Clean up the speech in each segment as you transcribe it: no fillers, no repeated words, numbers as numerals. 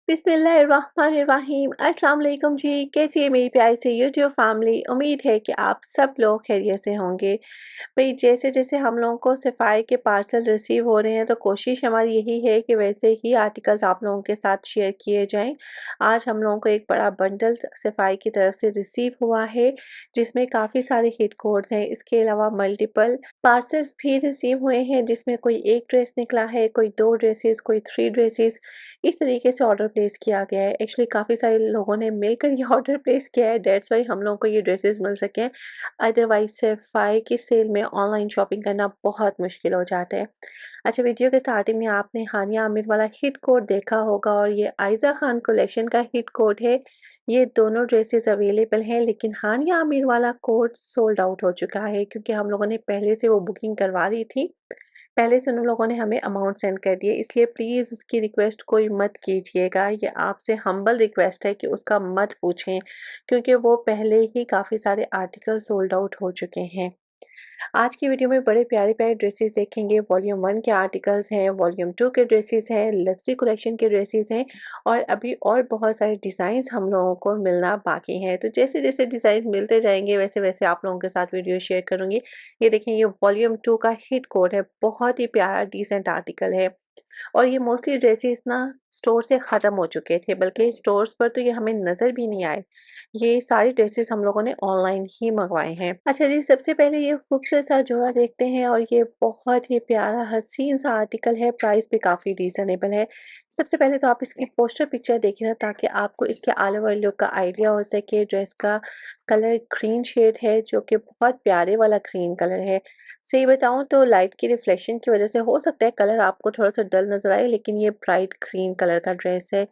बिस्मिल्लाहिर्रहमानिर्रहीम। अस्सलाम वालेकुम जी, कैसी है मेरी प्यारी सी यूट्यूब फैमिली। उम्मीद है कि आप सब लोग खैरियत से होंगे। भई जैसे-जैसे हम लोगों को सफ़ाई के पार्सल रिसीव हो रहे हैं तो कोशिश हमारी यही है कि वैसे ही आर्टिकल्स आप लोगों के साथ शेयर किए जाएँ। आज हम लोगों को एक बड़ा बंडल सफ़ाई की तरफ से रिसीव हुआ है जिसमें काफ़ी सारे हिट कोड्स हैं। इसके अलावा मल्टीपल पार्सल्स भी रिसीव हुए हैं जिसमें कोई 1 ड्रेस निकला है, कोई 2 ड्रेसेस, कोई 3 ड्रेसेस। इस तरीके से ऑर्डर प्लेस किया गया है। एक्चुअली काफ़ी सारे लोगों ने मिलकर ये ऑर्डर प्लेस किया है, दैट्स व्हाई हम लोगों को ये ड्रेसेस मिल सके हैं। अदरवाइज़ सफ़ाई की सेल में ऑनलाइन शॉपिंग करना बहुत मुश्किल हो जाता है। अच्छा, वीडियो के स्टार्टिंग में आपने हानिया आमिर वाला हिट कोड देखा होगा और ये आयज़ा खान कलेक्शन का हिट कोड है। ये दोनों ड्रेसेस अवेलेबल हैं लेकिन हानिया आमिर वाला कोड सोल्ड आउट हो चुका है क्योंकि हम लोगों ने पहले से वो बुकिंग करवा ली थी। पहले से उन लोगों ने हमें अमाउंट सेंड कर दिए, इसलिए प्लीज़ उसकी रिक्वेस्ट कोई मत कीजिएगा। ये आपसे हम्बल रिक्वेस्ट है कि उसका मत पूछें क्योंकि वो पहले ही काफ़ी सारे आर्टिकल सोल्ड आउट हो चुके हैं। आज की वीडियो में बड़े प्यारे-प्यारे ड्रेसेस देखेंगे। वॉल्यूम 1 के आर्टिकल्स हैं, वॉल्यूम 2 के ड्रेसेस हैं, लक्ज़री कलेक्शन के ड्रेसेस हैं और अभी और बहुत सारे डिज़ाइन्स हम लोगों को मिलना बाकी हैं। तो जैसे-जैसे डिज़ाइन मिलते जाएँगे वैसे-वैसे आप लोगों के साथ वीडियो शेयर करूँगी। ये देखिए, ये वॉल्यूम 2 का हिट कोड है, बहुत ही प्यारा डिसेंट आर्टिकल है। और ये मोस्टली ड्रेसेस ना स्टोर से ख़त्म हो चुके थे, बल्कि स्टोर्स पर तो ये हमें नज़र भी नहीं आए। ये सारी ड्रेसेस हम लोगों ने ऑनलाइन ही मँगवाए हैं। अच्छा जी, सबसे पहले ये खूबसूरत सा जोड़ा देखते हैं और ये बहुत ही प्यारा हसीन सा आर्टिकल है, प्राइस भी काफ़ी रीज़नेबल है। सबसे पहले तो आप इसकी पोस्टर पिक्चर देखिए ना, ताकि आपको इसके ऑल ओवर लुक का आइडिया हो सके। ड्रेस का कलर ग्रीन शेड है जो कि बहुत प्यारे वाला ग्रीन कलर है। सही बताऊँ तो लाइट की रिफ्लेक्शन की वज़ह से हो सकता है कलर आपको थोड़ा-सा डल नज़र आए, लेकिन ये ब्राइट ग्रीन कलर का ड्रेस है।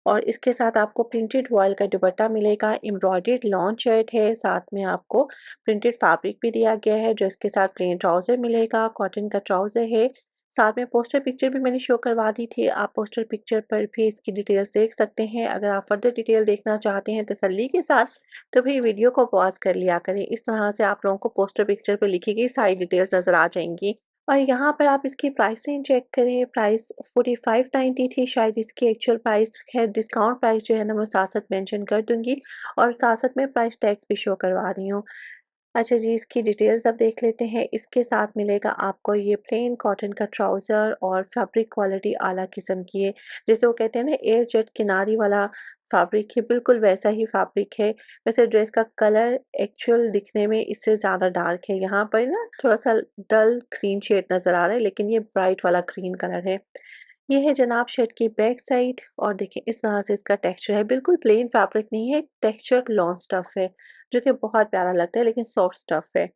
और इसके साथ आपको प्रिंटेड वॉयल का दुपट्टा मिलेगा, एम्ब्रॉयडर्ड लॉन शर्ट है, साथ में आपको प्रिंटेड फैब्रिक भी दिया गया है। ड्रेस के साथ प्लेन ट्राउज़र मिलेगा, कॉटन का ट्राउज़र है। साथ में पोस्टर पिक्चर भी मैंने शो करवा दी थी, आप पोस्टर पिक्चर पर भी इसकी डिटेल्स देख सकते हैं। अगर आप फर्दर डिटेल देखना चाहते हैं तसल्ली के साथ, तो भी वीडियो को पॉज़ कर लिया करें। इस तरह से आप लोगों को पोस्टर पिक्चर पे लिखी गई सारी डिटेल्स नज़र आ जाएँगी। और यहाँ पर आप इसकी प्राइस रेंज चेक करें, प्राइस 4590 थी, शायद इसकी एक्चुअल प्राइस है। डिस्काउंट प्राइस जो है ना, मैं साथ-साथ मेंशन कर दूँगी और साथ-साथ मैं प्राइस टैग्स भी शो करवा रही हूँ। अच्छा जी, इसकी डिटेल्स अब देख लेते हैं। इसके साथ मिलेगा आपको ये प्लेन कॉटन का ट्राउज़र और फैब्रिक क्वालिटी आला किस्म की है। जैसे वो कहते हैं ना, एयर जेट किनारी वाला फैब्रिक है, बिल्कुल वैसा ही फैब्रिक है। वैसे ड्रेस का कलर एक्चुअल दिखने में इससे ज़्यादा डार्क है। यहाँ पर ना थोड़ा-सा डल ग्रीन शेड नज़र आ रहा है, लेकिन ये ब्राइट वाला ग्रीन कलर है। ये है जनाब शर्ट की बैक साइड और देखिए इस तरह से इसका टेक्सचर है। बिल्कुल प्लेन फैब्रिक नहीं है, टेक्सचर्ड लॉन स्टफ है, जो कि बहुत प्यारा लगता है, लेकिन सॉफ्ट स्टफ है।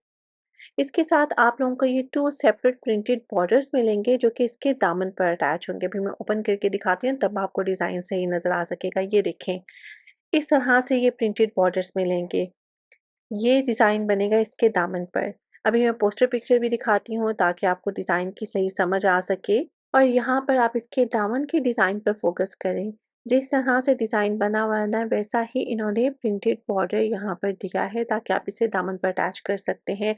इसके साथ आप लोगों को ये 2 सेपरेट प्रिंटेड बॉर्डर्स मिलेंगे जो कि इसके दामन पर अटैच होंगे। अभी मैं ओपन करके दिखाती हूँ, तब आपको डिज़ाइन सही नज़र आ सकेगा। ये देखें, इस तरह से ये प्रिंटेड बॉर्डर्स मिलेंगे। ये डिज़ाइन बनेगा इसके दामन पर। अभी मैं पोस्टर पिक्चर भी दिखाती हूँ ताकि आपको डिज़ाइन की सही समझ आ सके। और यहाँ पर आप इसके दामन के डिज़ाइन पर फ़ोकस करें। जिस तरह से डिज़ाइन बना हुआ है ना, वैसा ही इन्होंने प्रिंटेड बॉर्डर यहाँ पर दिया है ताकि आप इसे दामन पर अटैच कर सकते हैं।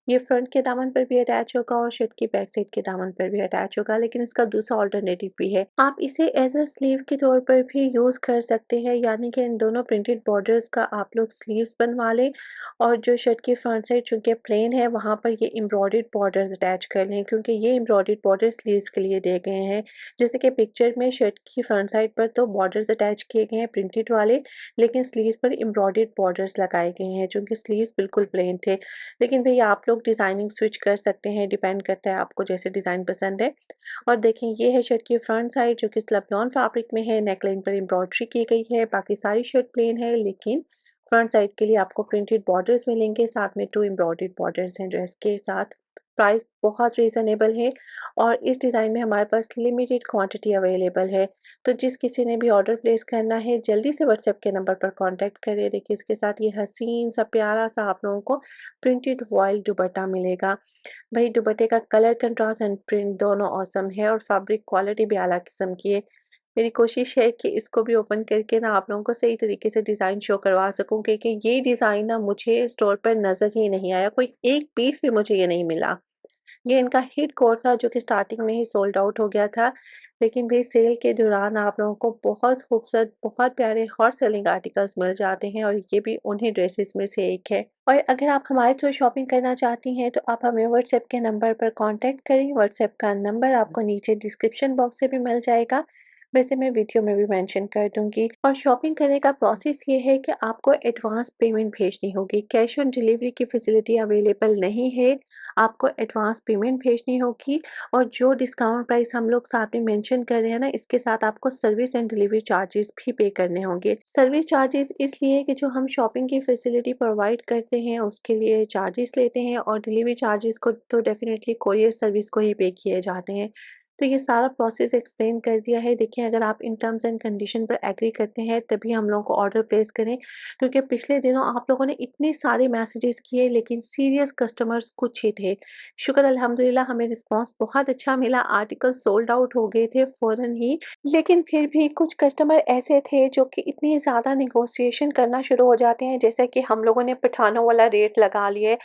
ये फ्रंट के दामन पर भी अटैच होगा और शर्ट की बैक साइड के दामन पर भी अटैच होगा, लेकिन इसका दूसरा अल्टरनेटिव भी है। आप इसे एज़ अ स्लीव के तौर पर भी यूज़ कर सकते हैं, यानी कि इन दोनों प्रिंटेड बॉर्डर्स का आप लोग स्लीव्स बनवा लें और जो शर्ट की फ्रंट साइड चूँकि प्लेन है, वहाँ पर ये एम्ब्रॉयडर्ड बॉर्डर्स अटैच कर लें, क्योंकि ये एम्ब्रॉयडर्ड बॉर्डर स्लीव्स के लिए दिए गए हैं। जैसे कि पिक्चर में शर्ट की फ्रंट साइड पर तो बॉर्डर्स अटैच किए गए हैं प्रिंटेड वाले, लेकिन स्लीव्स पर एम्ब्रॉयडर्ड बॉर्डर्स लगाए गए हैं, चूँकि स्लीव्स बिल्कुल प्लेन थे। लेकिन भई आप लोग डिज़ाइनिंग स्विच कर सकते हैं, डिपेंड करता है आपको जैसे डिज़ाइन पसंद है। और देखें, ये है शर्ट की फ्रंट साइड जो कि स्लब-लॉन फैब्रिक में है, नेकलाइन पर एम्ब्रॉयडरी की गई है, बाकी सारी शर्ट प्लेन है, लेकिन फ्रंट साइड के लिए आपको प्रिंटेड बॉर्डर्स मिलेंगे, साथ में 2 एम्ब्रॉयडर्ड बॉर्डर्स हैं ड्रेस के साथ। प्राइस बहुत रीज़नेबल है और इस डिज़ाइन में हमारे पास लिमिटेड क्वांटिटी अवेलेबल है। तो जिस किसी ने भी ऑर्डर प्लेस करना है, जल्दी से व्हाट्सएप के नंबर पर कॉन्टैक्ट करें। देखिए, इसके साथ ये हसीन सा प्यारा सा आप लोगों को प्रिंटेड वॉयल दुपट्टा मिलेगा। वही दुपट्टे का कलर कंट्रास्ट एंड प्रिंट दोनों ऑसम है और फैब्रिक क्वालिटी भी आला किस्म की है। मेरी कोशिश है कि इसको भी ओपन करके ना आप लोगों को सही तरीके से डिज़ाइन शो करवा सकूँ, क्योंकि ये डिज़ाइन ना मुझे स्टोर पर नज़र ही नहीं आया, कोई एक पीस भी मुझे ये नहीं मिला। ये इनका हिट कोड था जो कि स्टार्टिंग में ही सोल्ड आउट हो गया था। लेकिन भई सेल के दौरान आप लोगों को बहुत खूबसूरत, बहुत प्यारे हॉट सेलिंग आर्टिकल्स मिल जाते हैं और ये भी उन्हीं ड्रेसेस में से एक है। और अगर आप हमारे थ्रू शॉपिंग करना चाहती हैं तो आप हमें व्हाट्सएप के नंबर पर कॉन्टैक्ट करें। व्हाट्सएप का नंबर आपको नीचे डिस्क्रिप्शन बॉक्स से भी मिल जाएगा। वैसे मैं वीडियो में भी मेंशन कर दूँगी। और शॉपिंग करने का प्रोसेस ये है कि आपको एडवांस पेमेंट भेजनी होगी। कैश ऑन डिलीवरी की फैसिलिटी अवेलेबल नहीं है। आपको एडवांस पेमेंट भेजनी होगी और जो डिस्काउंट प्राइस हम लोग साथ में मेंशन कर रहे हैं ना, इसके साथ आपको सर्विस एंड डिलीवरी चार्जेस भी पे करने होंगे। सर्विस चार्जेस इसलिए कि जो हम शॉपिंग की फैसिलिटी प्रोवाइड करते हैं उसके लिए चार्जेस लेते हैं और डिलीवरी चार्जेस को तो डेफिनेटली कोरियर सर्विस को ही पे किए जाते हैं। तो ये सारा प्रोसेस एक्सप्लेन कर दिया है। देखिए, अगर आप इन टर्म्स एंड कंडीशन पर एग्री करते हैं तभी हम लोगों को ऑर्डर प्लेस करें, क्योंकि पिछले दिनों आप लोगों ने इतने सारे मैसेजेस किए लेकिन सीरियस कस्टमर्स कुछ ही थे। शुक्र अल्हम्दुलिल्लाह हमें रिस्पॉन्स बहुत अच्छा मिला, आर्टिकल सोल्ड आउट हो गए थे फ़ौरन ही। लेकिन फिर भी कुछ कस्टमर ऐसे थे जो कि इतनी ज़्यादा नेगोशिएशन करना शुरू हो जाते हैं, जैसे कि हम लोगों ने पठानों वाला रेट लगा लिए।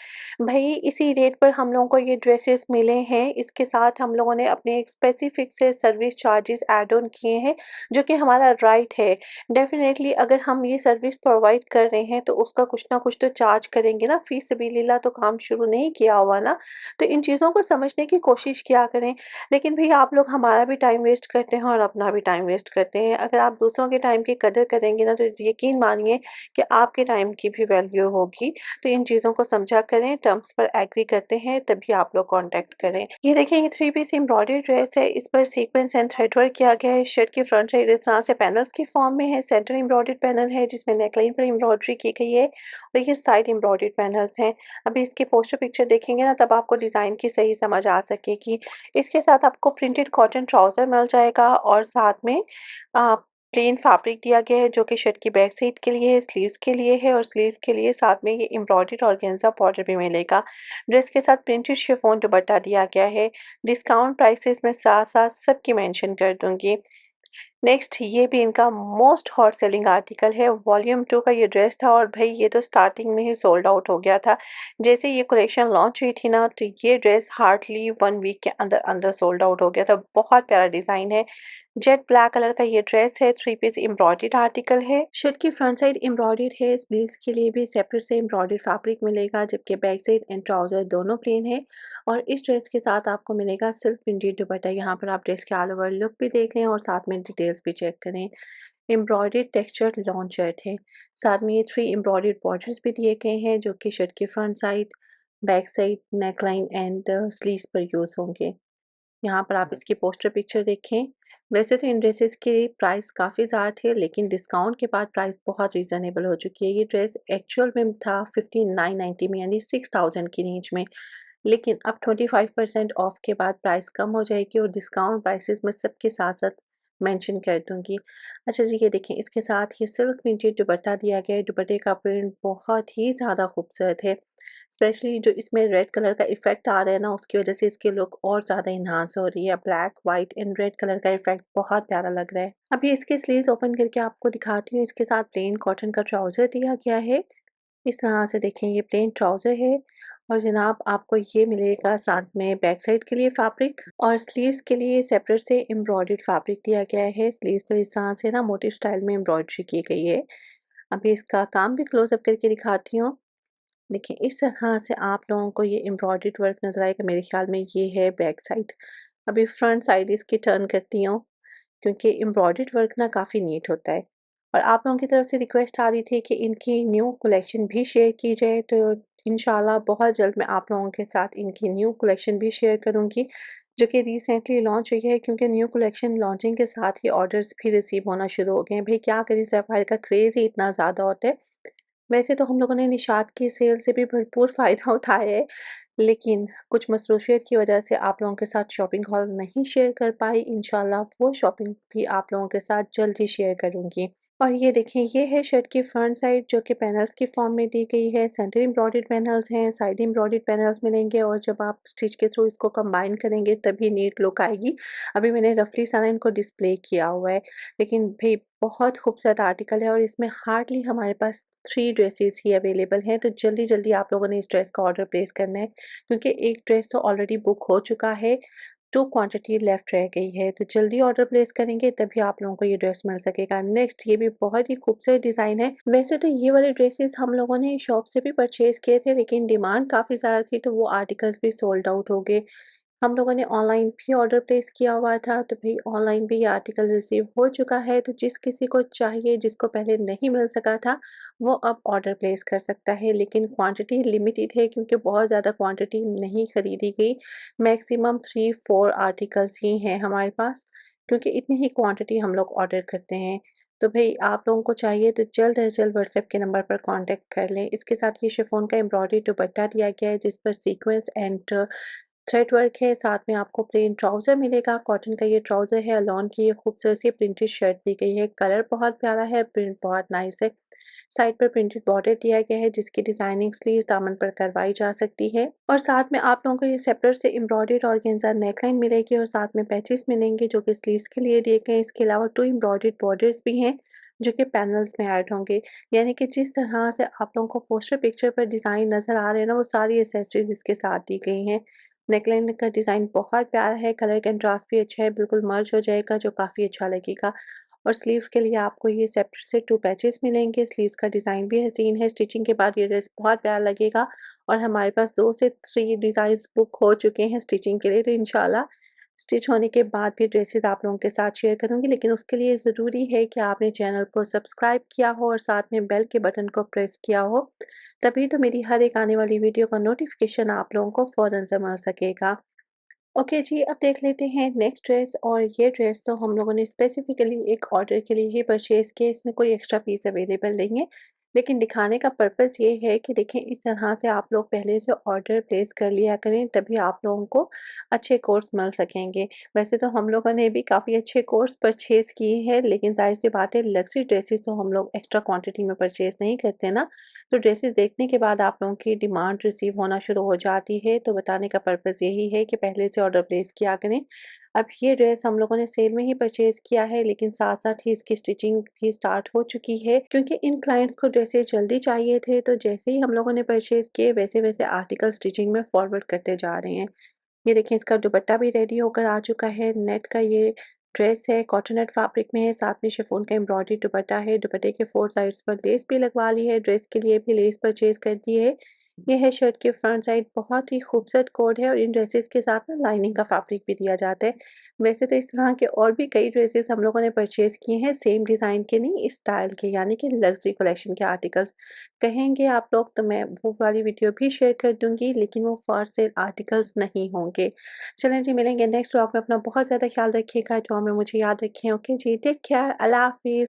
भई इसी रेट पर हम लोगों को ये ड्रेसेस मिले हैं, इसके साथ हम लोगों ने अपने एक स्पेसिफिक से सर्विस चार्जेस ऐड ऑन किए हैं, जो कि हमारा राइट है। डेफ़िनेटली अगर हम ये सर्विस प्रोवाइड कर रहे हैं तो उसका कुछ ना कुछ तो चार्ज करेंगे ना, फ़ी सबीलिल्लाह तो काम शुरू नहीं किया हुआ ना। तो इन चीज़ों को समझने की कोशिश किया करें। लेकिन भई आप लोग हमारा भी टाइम वेस्ट करते हैं और अपना भी टाइम वेस्ट करते हैं। अगर आप दूसरों के टाइम की कदर करेंगे ना तो यकीन मानिए कि आपके टाइम की भी वैल्यू होगी। तो इन चीज़ों को समझा करें, टर्म्स पर एग्री करते हैं तभी आप लोग कॉन्टैक्ट करें। ये देखिए, ये 3 पीस एम्ब्रॉयडरी ड्रेस है, इस पर सीक्वेंस एंड थ्रेड वर्क किया गया है। शर्ट की फ्रंट साइड इस तरह से पैनल्स की फॉर्म में है। सेंटर एम्ब्रॉयडर्ड पैनल है जिसमें नेकलाइन पर एम्ब्रॉयडरी की गई है और ये साइड एम्ब्रॉयडर्ड पैनल्स हैं। अभी इसके पोस्टर पिक्चर देखेंगे ना तब आपको डिज़ाइन की सही समझ आ सकेगी। इसके साथ आपको प्रिंटेड कॉटन ट्राउज़र मिल जाएगा और साथ में अ, प्लेन फैब्रिक दिया गया है जो कि शर्ट की बैक साइड के लिए है, स्लीव्स के लिए है और स्लीव्स के लिए साथ में ये एम्ब्रॉयडर्ड ऑर्गेन्जा बॉर्डर भी मिलेगा। ड्रेस के साथ प्रिंटेड शिफॉन दुपट्टा दिया गया है। डिस्काउंट प्राइसेस मैं साथ-साथ सबकी मेंशन कर दूँगी। नेक्स्ट ये भी इनका मोस्ट हॉट सेलिंग आर्टिकल है। वॉल्यूम 2 का ये ड्रेस था और भई ये तो स्टार्टिंग में ही सोल्ड आउट हो गया था। जैसे ये कलेक्शन लॉन्च हुई थी ना तो ये ड्रेस हार्डली 1 वीक के अंदर-अंदर सोल्ड आउट हो गया था। बहुत प्यारा डिज़ाइन है। जेट ब्लैक कलर का ये ड्रेस है, 3 पीस एम्ब्रॉयडर्ड आर्टिकल है। शर्ट की फ्रंट साइड एम्ब्रॉयडर्ड है, स्लीव्स के लिए भी सेपरेट से एम्ब्रॉयडर्ड फैब्रिक मिलेगा जबकि बैक साइड एंड ट्राउज़र दोनों प्लेन है। और इस ड्रेस के साथ आपको मिलेगा सिल्क प्रिंटेड दुपट्टा। यहाँ पर आप ड्रेस के ऑल ओवर लुक भी देख लें और साथ में डिटेल्स भी चेक करें। एम्ब्रॉयडर्ड टेक्सचर्ड लॉन शर्ट है। साथ में ये 3 एम्ब्रॉयडर्ड बॉर्डर्स भी दिए गए हैं जो कि शर्ट की front side, back side, neckline and sleeves पर यूज़ होंगे। यहाँ पर आप इसकी पोस्टर पिक्चर देखें। वैसे तो इन ड्रेसेस के प्राइस काफ़ी ज़्यादा थे लेकिन डिस्काउंट के बाद प्राइस बहुत रीज़नेबल हो चुकी है। ये ड्रेस एक्चुअल में था 5990 में, यानी 6000 की रेंज में। लेकिन अब 25% ऑफ के बाद प्राइस कम हो जाएगी और डिस्काउंट प्राइसेस मैं सबके साथ-साथ मेंशन कर दूँगी। अच्छा जी, ये देखें, इसके साथ ये सिल्क प्रिंटेड दुपट्टा दिया गया है। दुपट्टे का प्रिंट बहुत ही ज़्यादा खूबसूरत है। स्पेशली जो इसमें रेड कलर का इफ़ेक्ट आ रहा है ना, उसकी वज़ह से इसकी लुक और ज़्यादा एनहांस हो रही है। Black, white and red colour का इफ़ेक्ट बहुत प्यारा लग रहा है। अभी इसके स्लीव्स ओपन करके आपको दिखाती हूँ। इसके साथ प्लेन कॉटन का ट्राउज़र दिया गया है। इस तरह से देखें, ये प्लेन ट्राउज़र है और जनाब आपको ये मिलेगा साथ में बैक साइड के लिए फैब्रिक और स्लीव्स के लिए सेपरेट से एम्ब्रॉयडर्ड फैब्रिक दिया गया है। स्लीव्स पर इस तरह से ना मोटिव स्टाइल में एम्ब्रॉयडरी की गई है। अभी इसका काम भी क्लोज़ अप करके दिखाती हूँ। देखिए, इस तरह से आप लोगों को ये एम्ब्रॉयडर्ड वर्क नज़र आएगा। मेरे ख़्याल में ये है बैक साइड। अभी फ्रंट साइड इसकी टर्न करती हूँ क्योंकि एम्ब्रॉयडर्ड वर्क ना काफ़ी नीट होता है। और आप लोगों की तरफ से रिक्वेस्ट आ रही थी कि इनकी न्यू कलेक्शन भी शेयर की जाए, तो इंशाल्लाह बहुत जल्द मैं आप लोगों के साथ इनकी न्यू कलेक्शन भी शेयर करूँगी, जो कि रिसेंटली लॉन्च हुई है। क्योंकि न्यू कलेक्शन लॉन्चिंग के साथ ही ऑर्डर्स भी रिसीव होना शुरू हो गए हैं। भई क्या करें, सैफायर का क्रेज़ ही इतना ज़्यादा होता है। वैसे तो हम लोगों ने निशात की सेल से भी भरपूर फ़ायदा उठाया है, लेकिन कुछ मसरूफ़ियत की वजह से आप लोगों के साथ शॉपिंग हॉल नहीं शेयर कर पाई। इंशाल्लाह वो शॉपिंग भी आप लोगों के साथ जल्द ही शेयर करूँगी। और ये देखिए, ये है शर्ट की फ्रंट साइड जो कि पैनल्स की फॉर्म में दी गई है। सेंटर एम्ब्रॉयडर्ड पैनल्स हैं, साइड एम्ब्रॉयडर्ड पैनल्स मिलेंगे और जब आप स्टिच के थ्रू इसको कंबाइन करेंगे तभी नीट लुक आएगी। अभी मैंने रफली सा ना इनको डिस्प्ले किया हुआ है, लेकिन भई बहुत खूबसूरत आर्टिकल है और इसमें हार्डली हमारे पास 3 ड्रेसेस ही अवेलेबल हैं, तो जल्दी-जल्दी आप लोगों ने इस ड्रेस का ऑर्डर प्लेस करना है, क्योंकि एक ड्रेस तो ऑलरेडी बुक हो चुका है, 2 क्वांटिटी लेफ्ट रह गई है, तो जल्दी ऑर्डर प्लेस करेंगे तभी आप लोगों को ये ड्रेस मिल सकेगा। नेक्स्ट, ये भी बहुत ही खूबसूरत डिज़ाइन है। वैसे तो ये वाले ड्रेसेस हम लोगों ने शॉप से भी परचेज़ किए थे, लेकिन डिमांड काफ़ी ज़्यादा थी तो वो आर्टिकल्स भी सोल्ड आउट हो गए। हम लोगों ने ऑनलाइन भी ऑर्डर प्लेस किया हुआ था, तो भई ऑनलाइन भी ये आर्टिकल रिसीव हो चुका है, तो जिस किसी को चाहिए, जिसको पहले नहीं मिल सका था, वो अब ऑर्डर प्लेस कर सकता है। लेकिन क्वांटिटी लिमिटेड है क्योंकि बहुत ज़्यादा क्वांटिटी नहीं खरीदी गई। मैक्सिमम 3-4 आर्टिकल्स ही हैं हमारे पास, क्योंकि इतनी ही क्वांटिटी हम लोग ऑर्डर करते हैं। तो भई आप लोगों को चाहिए तो जल्द अज़ जल्द व्हाट्सएप के नंबर पर कॉन्टैक्ट कर लें। इसके साथ ये शिफॉन का एम्ब्रॉयडरी दुपट्टा दिया गया है जिस पर सीक्वेंस एंड थ्रेड वर्क है, साथ में आपको प्लेन ट्राउज़र मिलेगा, कॉटन का ये ट्राउज़र है, अलोन की ये खूबसूरत सी प्रिंटेड शर्ट दी गई है, कलर बहुत प्यारा है, प्रिंट बहुत नाइस है। साइड पर प्रिंटेड बॉर्डर दिया गया है जिसकी डिज़ाइनिंग स्लीव्स दामन पर करवाई जा सकती है और साथ में आप लोगों को ये सेपरेट से एम्ब्रॉयडर्ड ऑर्गेन्जा नेकलाइन मिलेगी और साथ में पैचेस मिलेंगे जो कि स्लीव्स के लिए दिए गए हैं। इसके अलावा 2 एम्ब्रॉयडर्ड बॉर्डर्स भी हैं जो कि पैनल्स में ऐड होंगे। यानी कि जिस तरह से आप लोगों को पोस्टर पिक्चर पर डिज़ाइन नज़र आ रहे हैं ना, वो सारी एक्सेसरीज़ इसके साथ दी गई हैं। नेकलाइन का डिज़ाइन बहुत प्यारा है, कलर कंट्रास्ट भी अच्छा है, बिल्कुल मर्ज हो जाएगा जो काफ़ी अच्छा लगेगा। और स्लीव्स के लिए आपको ये सेपरेट से 2 पैचेस मिलेंगे, स्लीव्स का डिज़ाइन भी हसीन है, स्टिचिंग के बाद ये ड्रेस बहुत प्यारा लगेगा और हमारे पास 2 से 3 डिज़ाइन्स बुक हो चुके हैं स्टिचिंग के लिए, तो इंशाल्लाह स्टिच होने के बाद भी ड्रेसेस आप लोगों के साथ शेयर करूँगी, लेकिन उसके लिए ज़रूरी है कि आपने चैनल को सब्सक्राइब किया हो और साथ में बेल के बटन को प्रेस किया हो, तभी तो मेरी हर एक आने वाली वीडियो का नोटिफ़िकेशन आप लोगों को फ़ौरन से मिल सकेगा। ओके जी, अब देख लेते हैं नेक्स्ट ड्रेस और ये ड्रेस तो हम लोगों ने स्पेसिफ़िकली एक ऑर्डर के लिए ही परचेज़ किया है, इसमें कोई एक्स्ट्रा पीस अवेलेबल नहीं है। लेकिन दिखाने का पर्पस ये है कि देखें इस तरह से आप लोग पहले से ऑर्डर प्लेस कर लिया करें, तभी आप लोगों को अच्छे कोट्स मिल सकेंगे। वैसे तो हम लोगों ने भी काफ़ी अच्छे कोट्स परचेज़ किए हैं, लेकिन ज़ाहिर-सी बात है लग्ज़री ड्रेसेस तो हम लोग एक्स्ट्रा क्वांटिटी में परचेज़ नहीं करते ना, तो ड्रेसेस देखने के बाद आप लोगों की डिमांड रिसीव होना शुरू हो जाती है, तो बताने का पर्पस यही है कि पहले से ऑर्डर प्लेस किया करें। अब ये ड्रेस हम लोगों ने सेल में ही परचेज़ किया है, लेकिन साथ-साथ ही इसकी स्टिचिंग भी स्टार्ट हो चुकी है, क्योंकि इन क्लाइंट्स को ड्रेसेस जल्दी चाहिए थे, तो जैसे ही हम लोगों ने परचेज़ किए, वैसे-वैसे आर्टिकल स्टिचिंग में फॉरवर्ड करते जा रहे हैं। ये देखिए, इसका दुपट्टा भी रेडी होकर आ चुका है, नेट का ये ड्रेस है, कॉटनेट फैब्रिक में है, साथ में शिफॉन का एम्ब्रॉयडरी दुपट्टा है, दुपट्टे के 4 साइड्स पर लेस भी लगवा ली है, ड्रेस के लिए भी लेस परचेज़ कर दी है। ये है शर्ट की फ्रंट साइड, बहुत ही खूबसूरत कोड है और इन ड्रेसेस के साथ ना लाइनिंग का फैब्रिक भी दिया जाता है। वैसे तो इस तरह के और भी कई ड्रेसेस हम लोगों ने परचेज़ किए हैं, सेम डिज़ाइन के नहीं, इस स्टाइल के, यानी कि लग्ज़री कलेक्शन के आर्टिकल्स। कहेंगे आप लोग तो मैं वो वाली वीडियो भी शेयर कर दूँगी, लेकिन वो फॉर सेल आर्टिकल्स नहीं होंगे। चलें जी, मिलेंगे नेक्स्ट व्लॉग में। अपना बहुत ज़्यादा ख्याल रखिएगा, दुआ में मुझे याद रखें। ओके जी, टेक केयर, अल्लाह हाफ़िज़।